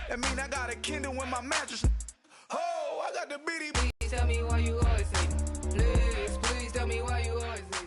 That mean I got a Kindle in my mattress. Oh, I got the bitty. Please tell me why you always say. Please tell me why you always say.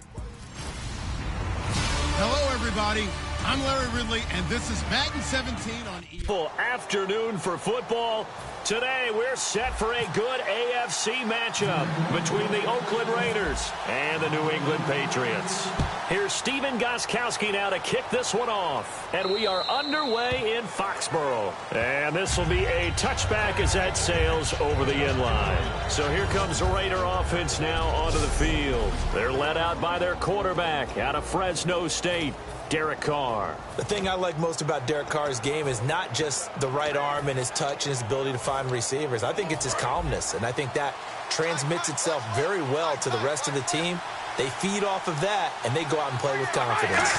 Hello, everybody. I'm Larry Ridley, and this is Madden 17 on EDWIN. Full afternoon for football. Today, we're set for a good AFC matchup between the Oakland Raiders and the New England Patriots. Here's Stephen Gostkowski now to kick this one off. And we are underway in Foxborough. And this will be a touchback as that sails over the inline. So here comes the Raider offense now onto the field. They're led out by their quarterback out of Fresno State, Derek Carr. The thing I like most about Derek Carr's game is not just the right arm and his touch and his ability to find receivers. I think it's his calmness, and I think that transmits itself very well to the rest of the team. They feed off of that, and they go out and play with confidence.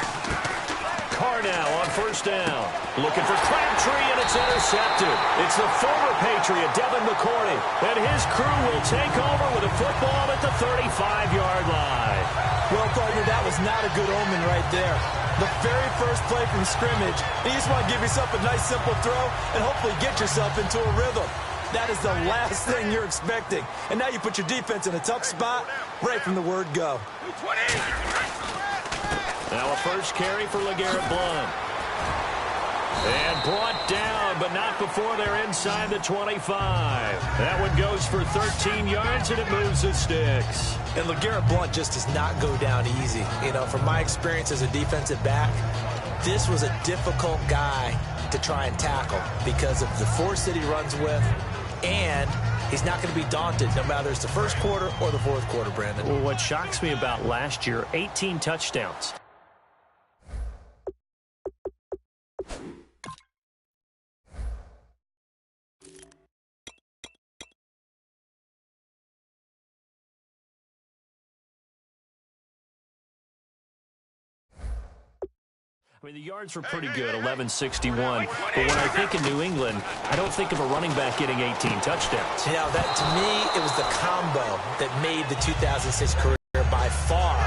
Carr now on first down. Looking for Crabtree, and it's intercepted. It's the former Patriot, Devin McCourty, and his crew will take over with a football at the 35-yard line. Well, partner, that was not a good omen right there. The very first play from scrimmage, you just want to give yourself a nice, simple throw and hopefully get yourself into a rhythm. That is the last thing you're expecting. And now you put your defense in a tough spot right from the word go. Now a first carry for LeGarrette Blount. And brought down, but not before they're inside the 25. That one goes for 13 yards, and it moves the sticks. And LeGarrette Blount just does not go down easy. You know, from my experience as a defensive back, this was a difficult guy to try and tackle because of the force that he runs with, and he's not going to be daunted no matter it's the first quarter or the fourth quarter, Brandon. Well, what shocks me about last year, 18 touchdowns. I mean, the yards were pretty good, 1161. But when I think of New England, I don't think of a running back getting 18 touchdowns. You know, that to me, it was the combo that made the 2006 career by far.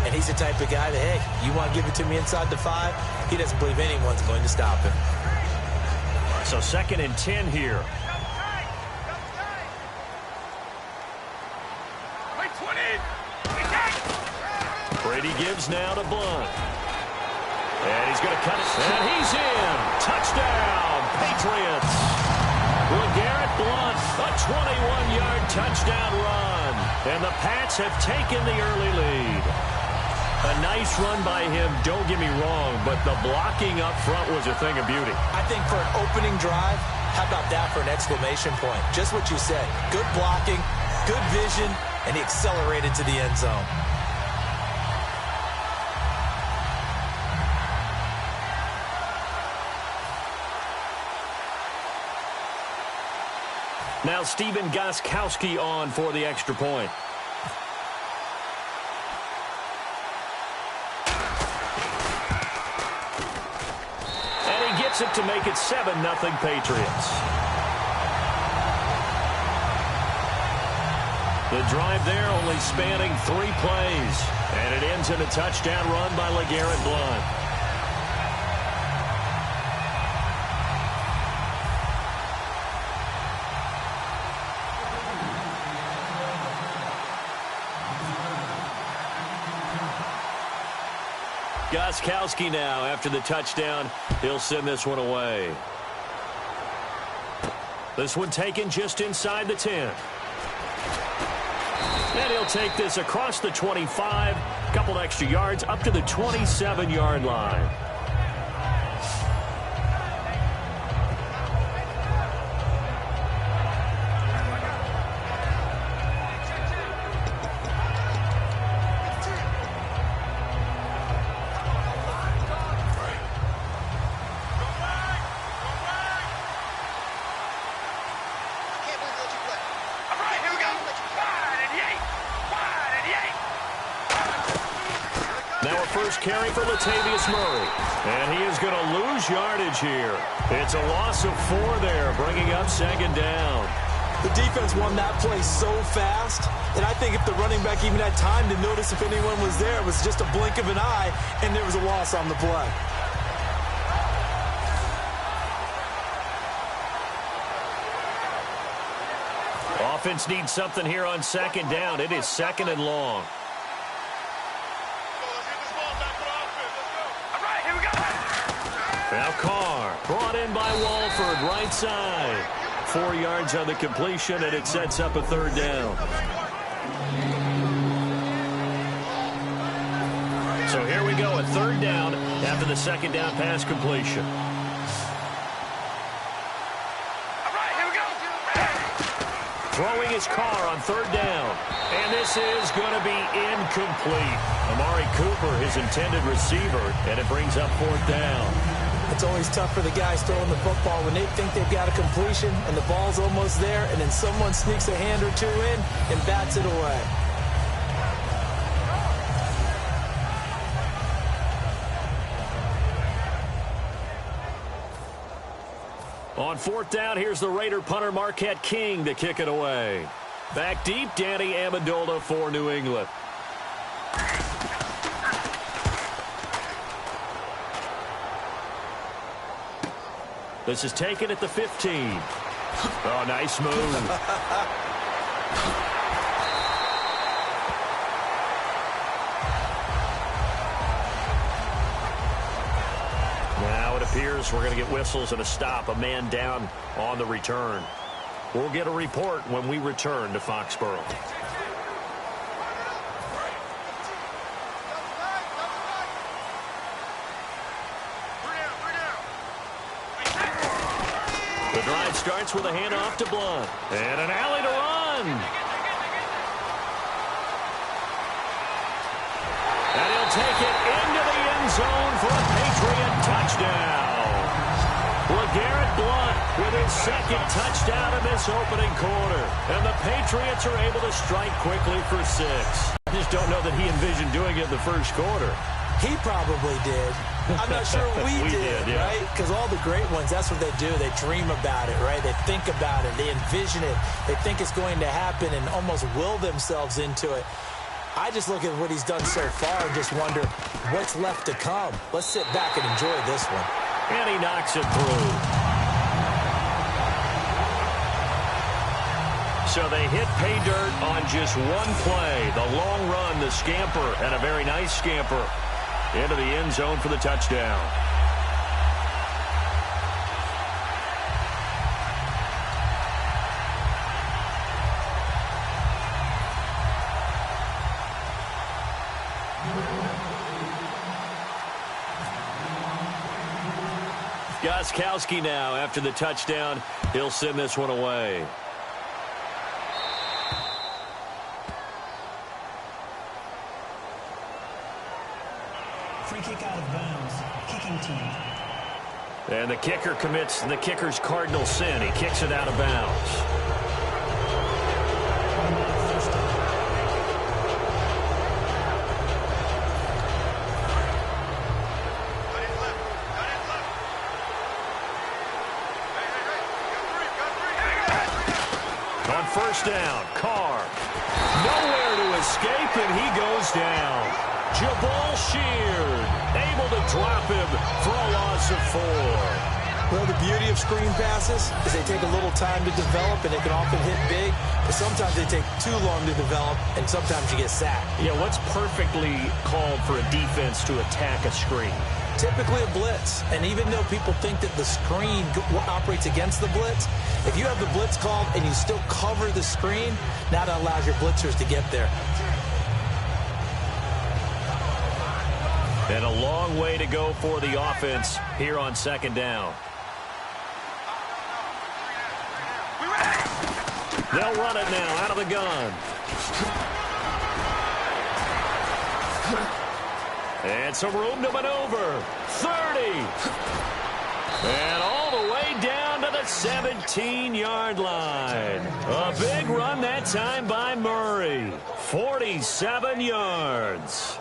And he's the type of guy that, hey, you want to give it to me inside the 5? He doesn't believe anyone's going to stop him. So 2nd and 10 here. Brady gives now to Blount. And he's going to cut it. And he's in. Touchdown, Patriots. LeGarrette Blount, a 21-yard touchdown run. And the Pats have taken the early lead. A nice run by him, don't get me wrong, but the blocking up front was a thing of beauty. I think for an opening drive, how about that for an exclamation point? Just what you said. Good blocking, good vision, and he accelerated to the end zone. Now Stephen Gostkowski on for the extra point. And he gets it to make it 7-0 Patriots. The drive there only spanning 3 plays. And it ends in a touchdown run by LeGarrette Blount. Gostkowski now, after the touchdown, he'll send this one away. This one taken just inside the 10. And he'll take this across the 25, a couple extra yards, up to the 27-yard line. Carry for Latavius Murray. And he is going to lose yardage here. It's a loss of 4 there, bringing up 2nd down. The defense won that play so fast that I think if the running back even had time to notice if anyone was there, it was just a blink of an eye, and there was a loss on the play. offense needs something here on second down. It is second and long. Now Carr, brought in by Walford, right side. 4 yards on the completion, and it sets up a third down. So here we go, a third down after the second down pass completion. Throwing his Carr on third down. And this is going to be incomplete. Amari Cooper, his intended receiver, and it brings up fourth down. It's always tough for the guys throwing the football when they think they've got a completion and the ball's almost there, and then someone sneaks a hand or two in and bats it away. On fourth down, here's the Raider punter Marquette King to kick it away. Back deep, Danny Amendola for New England. This is taken at the 15. Oh, nice move. Now it appears we're going to get whistles and a stop, a man down on the return. We'll get a report when we return to Foxborough. The drive starts with a handoff to Blunt. And an alley to run. And he'll take it into the end zone for a Patriot touchdown. LeGarrette Blunt with his second touchdown in this opening quarter. And the Patriots are able to strike quickly for 6. I just don't know that he envisioned doing it in the first quarter. He probably did. I'm not sure we did, yeah. right? Because all the great ones, that's what they do. They dream about it, right? They think about it. They envision it. They think it's going to happen and almost will themselves into it. I just look at what he's done so far and just wonder what's left to come. Let's sit back and enjoy this one. And he knocks it through. So they hit pay dirt on just one play. The long run, the scamper, and a very nice scamper into the end zone for the touchdown. Gostkowski now after the touchdown. He'll send this one away. Free kick out of bounds. Kicking team. And the kicker commits the kicker's cardinal sin. He kicks it out of bounds. On first down, Carr. Nowhere to escape, and he goes down. Jabal Sheard able to drop him for a loss of 4. Well, the beauty of screen passes is they take a little time to develop, and they can often hit big, but sometimes they take too long to develop, and sometimes you get sacked. Yeah, what's perfectly called for a defense to attack a screen? Typically a blitz, and even though people think that the screen operates against the blitz, if you have the blitz called and you still cover the screen, now that allows your blitzers to get there. And a long way to go for the offense here on second down. They'll run it now out of the gun. And some room to maneuver. 30. And all the way down to the 17-yard line. A big run that time by Murray. 47 yards.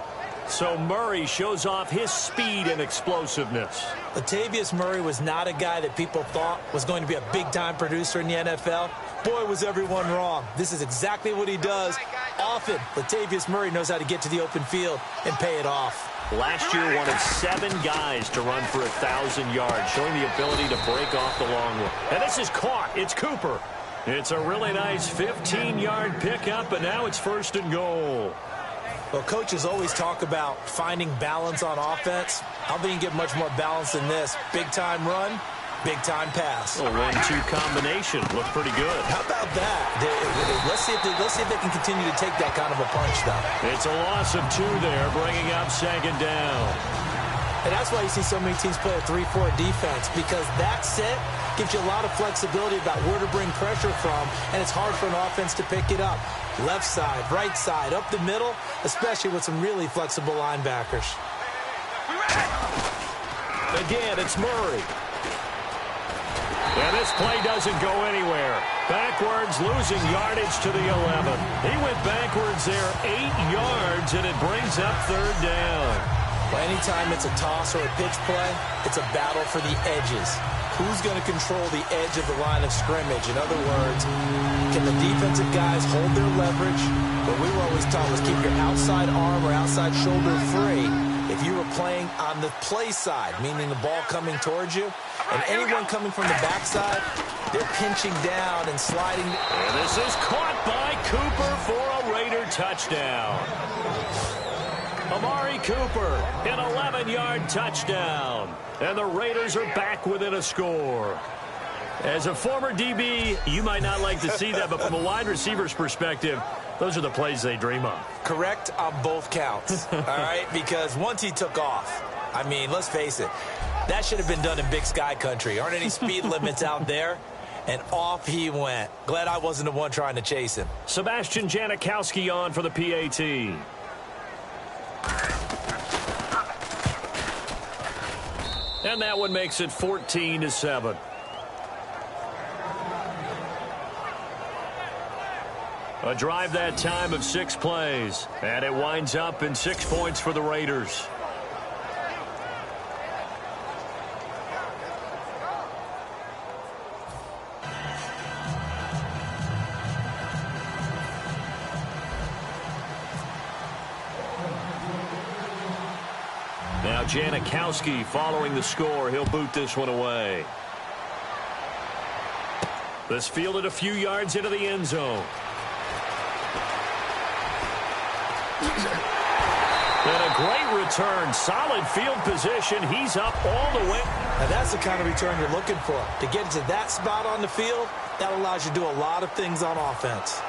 So Murray shows off his speed and explosiveness. Latavius Murray was not a guy that people thought was going to be a big-time producer in the NFL. Boy, was everyone wrong. This is exactly what he does. Often, Latavius Murray knows how to get to the open field and pay it off. Last year, one of 7 guys to run for 1,000 yards, showing the ability to break off the long one. And this is caught. It's Cooper. It's a really nice 15-yard pickup, and now it's 1st and goal. Well, coaches always talk about finding balance on offense. I don't think you can get much more balance than this. Big-time run, big-time pass. A 1-2 combination. Looked pretty good. How about that? Let's see if they can continue to take that kind of a punch, though. It's a loss of 2 there, bringing up 2nd down. And that's why you see so many teams play a 3-4 defense, because that set gives you a lot of flexibility about where to bring pressure from, and it's hard for an offense to pick it up. Left side, right side, up the middle, especially with some really flexible linebackers. Again, it's Murray. And this play doesn't go anywhere. Backwards, losing yardage to the 11. He went backwards there 8 yards, and it brings up 3rd down. Well, anytime it's a toss or a pitch play, it's a battle for the edges. Who's going to control the edge of the line of scrimmage? In other words, can the defensive guys hold their leverage? What we were always taught was keep your outside arm or outside shoulder free if you were playing on the play side, meaning the ball coming towards you. And anyone coming from the backside, they're pinching down and sliding. And this is caught by Cooper for a Raider touchdown. Amari Cooper, an 11-yard touchdown. And the Raiders are back within a score. As a former DB, you might not like to see that, but from a wide receiver's perspective, those are the plays they dream of. Correct on both counts, all right? Because once he took off, I mean, let's face it, that should have been done in Big Sky country. Aren't any speed limits out there? And off he went. Glad I wasn't the one trying to chase him. Sebastian Janikowski on for the PAT. And that one makes it 14-7. A drive that time of 6 plays. And it winds up in 6 points for the Raiders. Now Janikowski following the score. He'll boot this one away. This fielded a few yards into the end zone. And a great return. Solid field position. He's up all the way. Now that's the kind of return you're looking for. To get to that spot on the field, that allows you to do a lot of things on offense.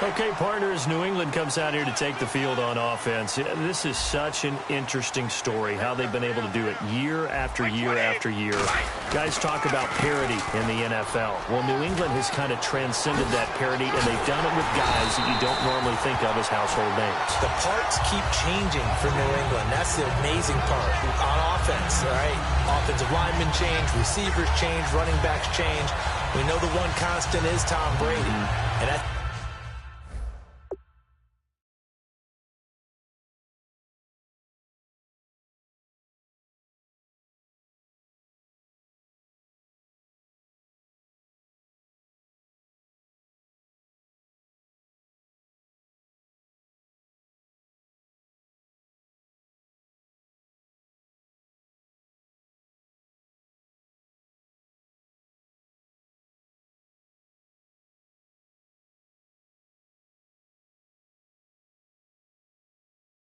Okay, partners, New England comes out here to take the field on offense. This is such an interesting story, how they've been able to do it year after year after year. Guys talk about parity in the NFL. Well, New England has kind of transcended that parity, and they've done it with guys that you don't normally think of as household names. The parts keep changing for New England. That's the amazing part on offense, all right? Offensive linemen change, receivers change, running backs change. We know the one constant is Tom Brady, and that